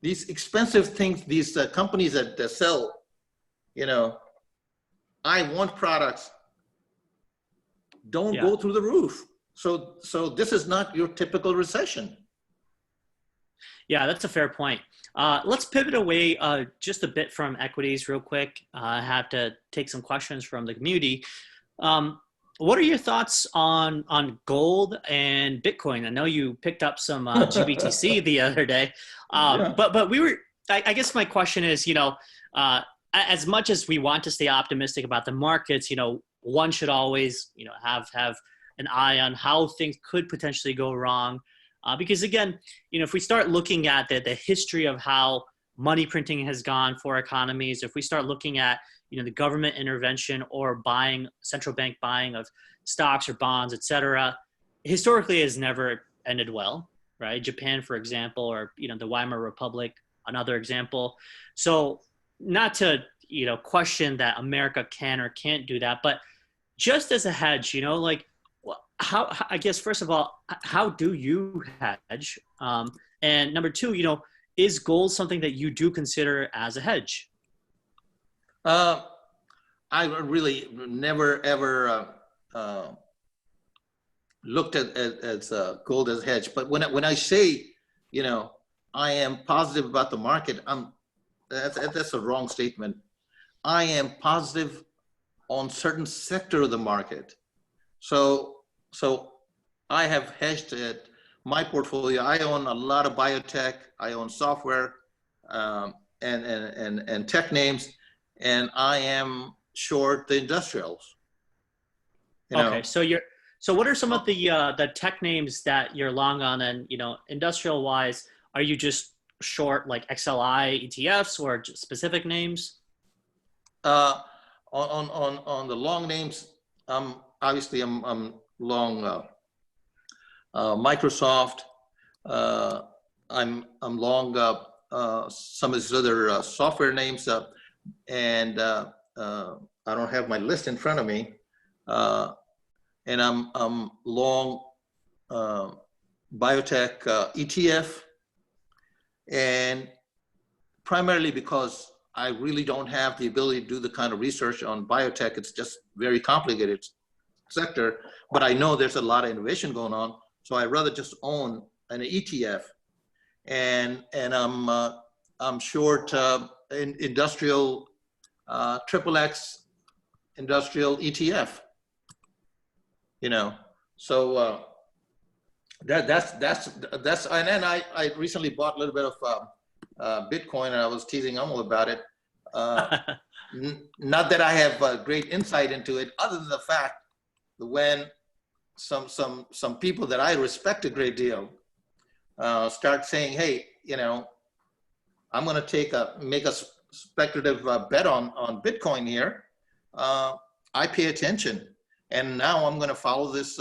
These expensive things, these companies that sell, I want products, don't go through the roof. So this is not your typical recession. Yeah, that's a fair point. Let's pivot away just a bit from equities real quick. I have to take some questions from the community. What are your thoughts on gold and Bitcoin? I know you picked up some GBTC the other day, but we were. I guess my question is, as much as we want to stay optimistic about the markets, one should always, have an eye on how things could potentially go wrong. Because again, if we start looking at the history of how money printing has gone for economies, if we start looking at, the government intervention or central bank buying of stocks or bonds, et cetera, historically has never ended well, right? Japan, for example, or, the Weimar Republic, another example. So not to, question that America can or can't do that, but just as a hedge, how, I guess, first of all, how do you hedge? And number two, is gold something that you do consider as a hedge? I really never ever looked at as gold as a hedge. But when I say, I am positive about the market, that's a wrong statement. I am positive on certain sector of the market. So I have hedged it. My portfolio, I own a lot of biotech, I own software and tech names, and I am short the industrials. Okay, so what are some of the tech names that you're long on, and industrial wise, are you just short like XLI ETFs or specific names? On the long names, obviously I'm long Microsoft. I'm long some of these other software names, and I don't have my list in front of me. And I'm long biotech ETF, and primarily because I really don't have the ability to do the kind of research on biotech. It's just very complicated sector, but I know there's a lot of innovation going on, so I'd rather just own an ETF. And I'm short in industrial XXX industrial ETF. So That's and then I recently bought a little bit of Bitcoin, and I was teasing Amal about it. Not that I have great insight into it, other than the fact that when some people that I respect a great deal start saying, "Hey, I'm going to make a speculative bet on Bitcoin here," I pay attention, and now I'm going to follow this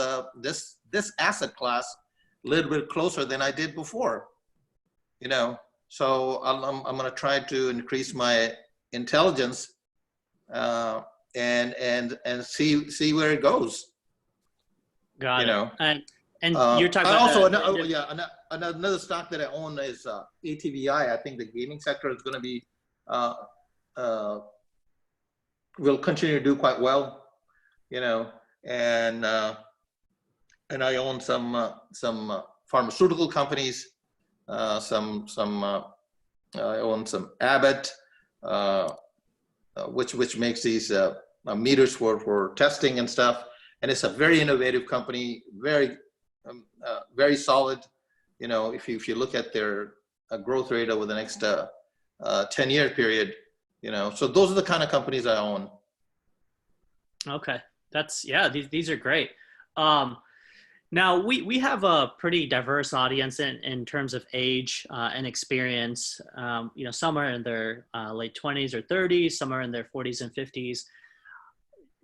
asset class a little bit closer than I did before. So I'm going to try to increase my intelligence and see where it goes. Got it. And you're talking also about another stock that I own is ATVI. I think the gaming sector is going to be will continue to do quite well, and I own some pharmaceutical companies, I own some Abbott, which makes these meters for testing and stuff, and it's a very innovative company, very solid. If you look at their growth rate over the next 10-year period, so those are the kind of companies I own. Okay, these are great. Now we have a pretty diverse audience in terms of age and experience. Some are in their late 20s or 30s, some are in their 40s and 50s.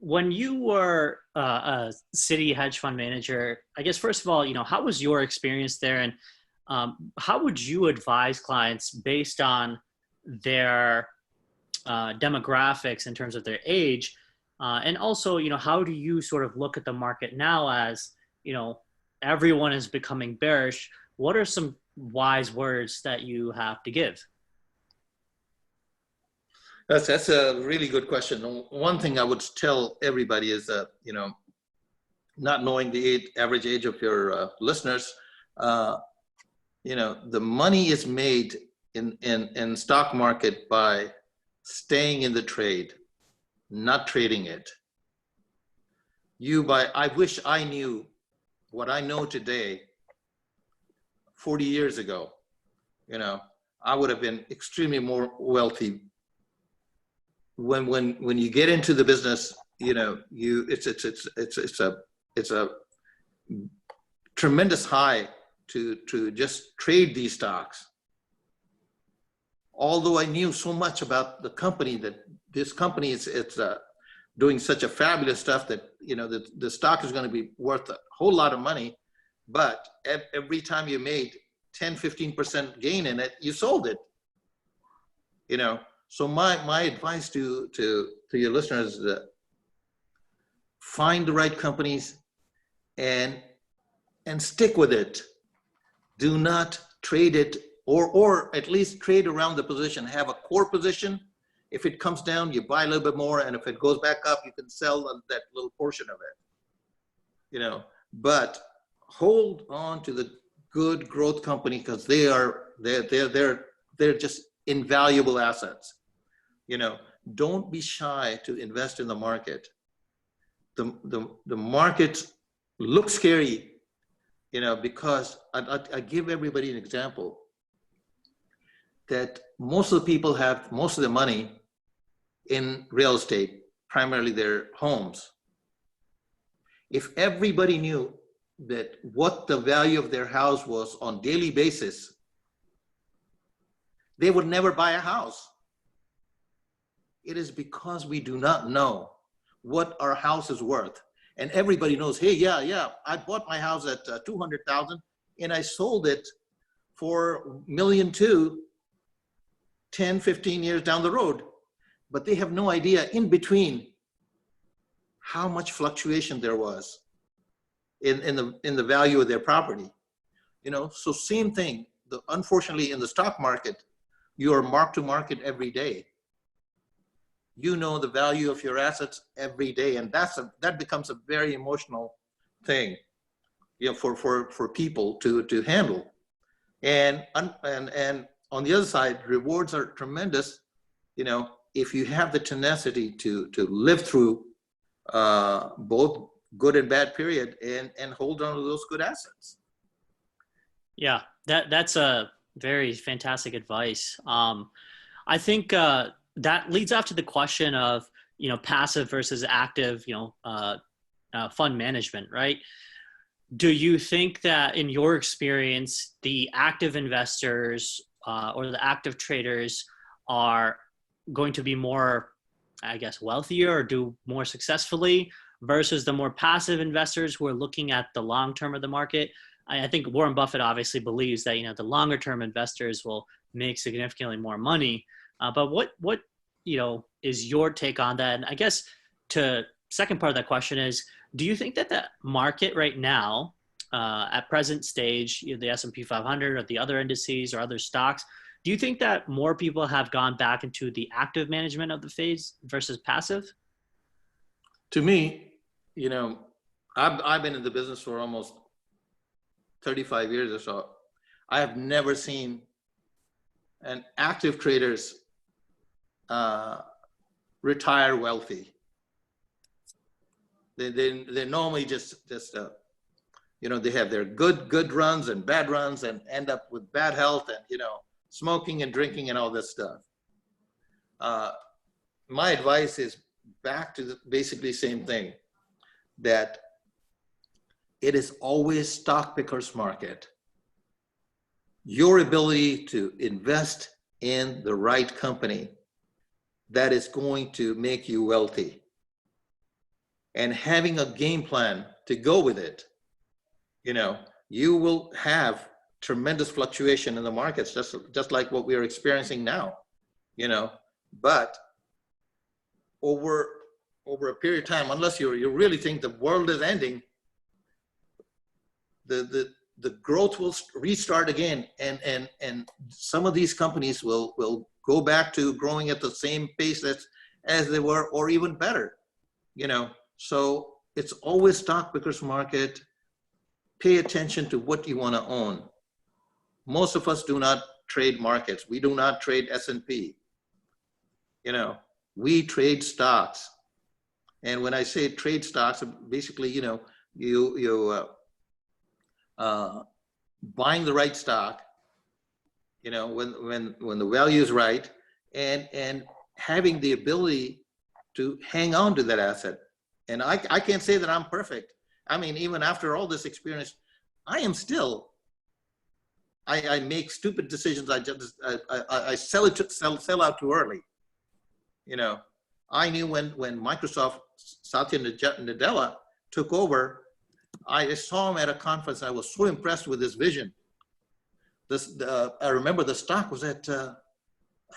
When you were a Citi hedge fund manager, I guess first of all, how was your experience there, and how would you advise clients based on their demographics in terms of their age, and also how do you sort of look at the market now as everyone is becoming bearish? What are some wise words that you have to give? That's a really good question. One thing I would tell everybody is that, not knowing the average age of your listeners, the money is made in stock market by staying in the trade, not trading it. I wish I knew what I know today 40 years ago. I would have been extremely more wealthy. When you get into the business, it's a tremendous high to just trade these stocks. Although I knew so much about the company, that this company it's doing such a fabulous stuff that the stock is going to be worth a whole lot of money, but every time you made 10-15% gain in it, you sold it. So my advice to your listeners is that find the right companies and stick with it. Do not trade it, or at least trade around the position. Have a core position. If it comes down, you buy a little bit more, and if it goes back up, you can sell that little portion of it. But hold on to the good growth company, because they're just invaluable assets. Don't be shy to invest in the market. The market looks scary, because I give everybody an example that most of the people have most of the money in real estate, primarily their homes. If everybody knew that what the value of their house was on daily basis, they would never buy a house. It is because we do not know what our house is worth. And everybody knows, hey, yeah, I bought my house at 200,000 and I sold it for $1.2 million 10, 15 years down the road. But they have no idea in between how much fluctuation there was in the value of their property. So same thing. Unfortunately, in the stock market, you are mark to market every day. The value of your assets every day, and that becomes a very emotional thing, for people to handle. And on the other side, rewards are tremendous. If you have the tenacity to live through both good and bad period and hold on to those good assets. Yeah, that's a very fantastic advice. I think that leads off to the question of passive versus active fund management, right? Do you think that in your experience, the active investors or the active traders are going to be more, I guess, wealthier or do more successfully versus the more passive investors who are looking at the long term of the market? I think Warren Buffett obviously believes that the longer term investors will make significantly more money. But what is your take on that? And I guess to second part of that question is, do you think that the market right now, at present stage, the S&P 500 or the other indices or other stocks, do you think that more people have gone back into the active management of the phase versus passive? To me, I've been in the business for almost 35 years or so. I have never seen an active traders retire wealthy. They normally just they have their good runs and bad runs and end up with bad health and smoking and drinking and all this stuff. My advice is back to basically same thing, that it is always stock picker's market. Your ability to invest in the right company that is going to make you wealthy and having a game plan to go with it. You will have tremendous fluctuation in the markets, just like what we are experiencing now, but over a period of time, unless you really think the world is ending, the growth will restart again, and some of these companies will go back to growing at the same pace as they were, or even better. So it's always stock picker's market. Pay attention to what you want to own. Most of us do not trade markets. We do not trade S&P. We trade stocks. And when I say trade stocks, basically, you buying the right stock, when the value is right, and having the ability to hang on to that asset. And I can't say that I'm perfect. I mean, even after all this experience, I make stupid decisions. I sell out too early. I knew when Microsoft, Satya Nadella took over, I saw him at a conference. I was so impressed with his vision. I remember the stock was at, I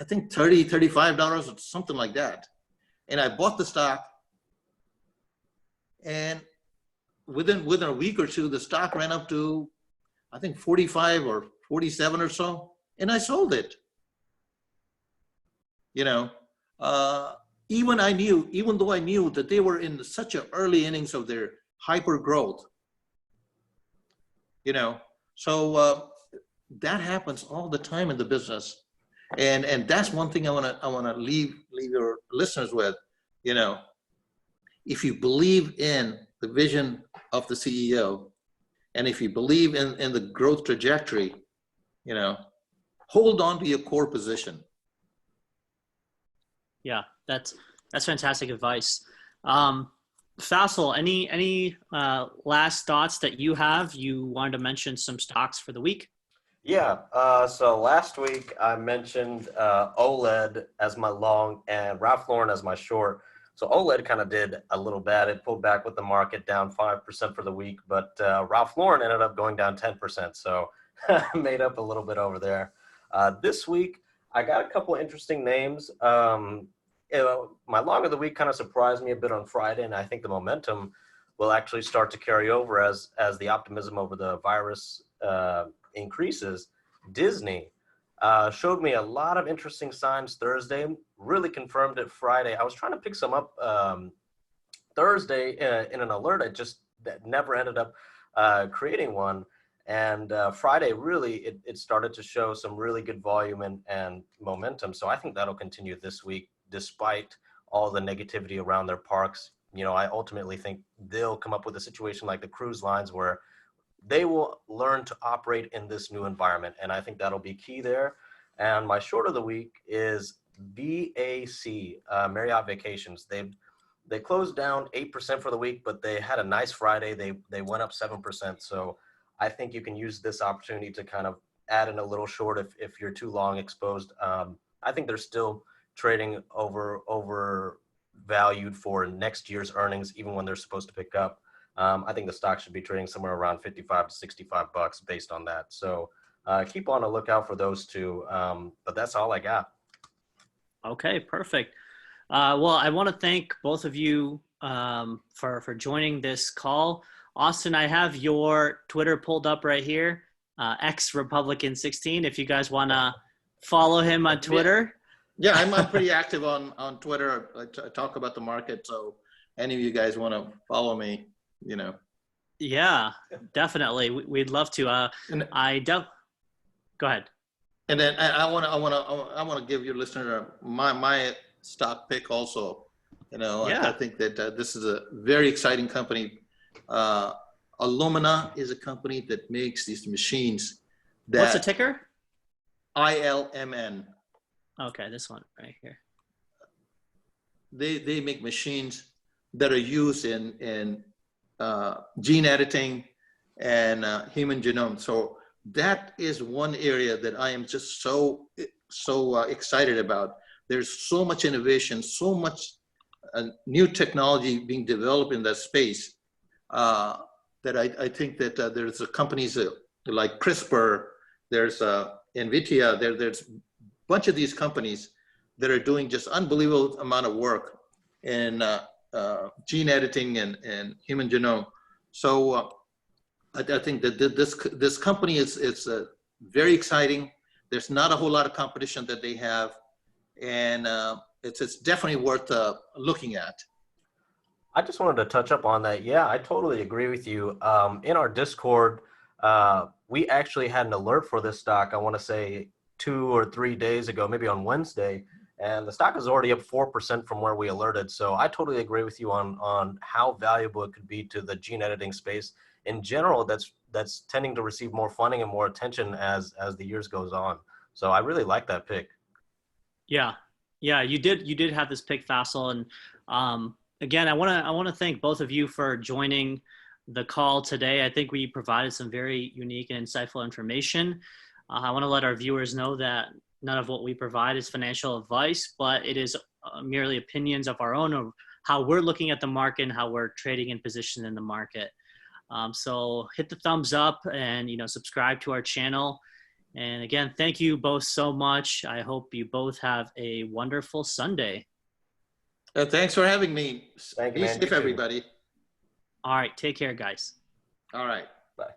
think $30, $35 or something like that. And I bought the stock, and within a week or two, the stock ran up to, I think 45 or 47 or so, and I sold it. Even though I knew that they were in such an early innings of their hyper growth, so that happens all the time in the business, and that's one thing I want to leave your listeners with. If you believe in the vision of the CEO, and if you believe in the growth trajectory, hold on to your core position. Yeah, that's fantastic advice. Faisal, any last thoughts that you have? You wanted to mention some stocks for the week? Yeah, so last week I mentioned OLED as my long and Ralph Lauren as my short. So OLED kind of did a little bad. It pulled back with the market down 5% for the week, but Ralph Lauren ended up going down 10%. So made up a little bit over there. This week, I got a couple of interesting names. My long of the week kind of surprised me a bit on Friday, and I think the momentum will actually start to carry over as the optimism over the virus increases. Disney showed me a lot of interesting signs Thursday, really confirmed it Friday. I was trying to pick some up Thursday in an alert. I just never ended up creating one. And Friday, really, it started to show some really good volume and momentum. So I think that'll continue this week, despite all the negativity around their parks. I ultimately think they'll come up with a situation like the cruise lines where they will learn to operate in this new environment. And I think that'll be key there. And my short of the week is VAC, Marriott Vacations. They closed down 8% for the week, but they had a nice Friday. They went up 7%. So I think you can use this opportunity to kind of add in a little short if you're too long exposed. I think they're still trading overvalued for next year's earnings, even when they're supposed to pick up. I think the stock should be trading somewhere around 55 to 65 bucks based on that. So keep on the lookout for those two. But that's all I got. Okay, perfect. Well, I want to thank both of you for joining this call. Austin, I have your Twitter pulled up right here, ex-Republican16, if you guys want to follow him on Twitter. Yeah, I'm pretty active on Twitter. I talk about the market, so any of you guys want to follow me, you know. Yeah, definitely. We'd love to. Go ahead. And then I want to give your listener my stock pick also. You know, Yeah. I think that this is a very exciting company. Illumina is a company that makes these machines. What's the ticker? ILMN. Okay, this one right here. They make machines that are used in gene editing and human genome. So that is one area that I am just so excited about. There's so much innovation, so much new technology being developed in that space that I think that there's companies like CRISPR, there's NVIDIA, there's a bunch of these companies that are doing just unbelievable amount of work in gene editing and human genome. So I think that this company is very exciting. There's not a whole lot of competition that they have, and it's definitely worth looking at. I just wanted to touch up on that. Yeah, I totally agree with you. In our Discord, we actually had an alert for this stock, I want to say 2 or 3 days ago, maybe on Wednesday, and the stock is already up 4% from where we alerted. So I totally agree with you on how valuable it could be to the gene editing space. In general, that's tending to receive more funding and more attention as the years goes on. So I really like that pick. Yeah, you did have this pick, Faisal, and again, I want to thank both of you for joining the call today. I think we provided some very unique and insightful information. I want to let our viewers know that none of what we provide is financial advice, but it is merely opinions of our own, of how we're looking at the market and how we're trading and positioned in the market. So hit the thumbs up and, subscribe to our channel. And again, thank you both so much. I hope you both have a wonderful Sunday. Thanks for having me. Thank you, Be man. safe, everybody. All right. Take care, guys. All right. Bye.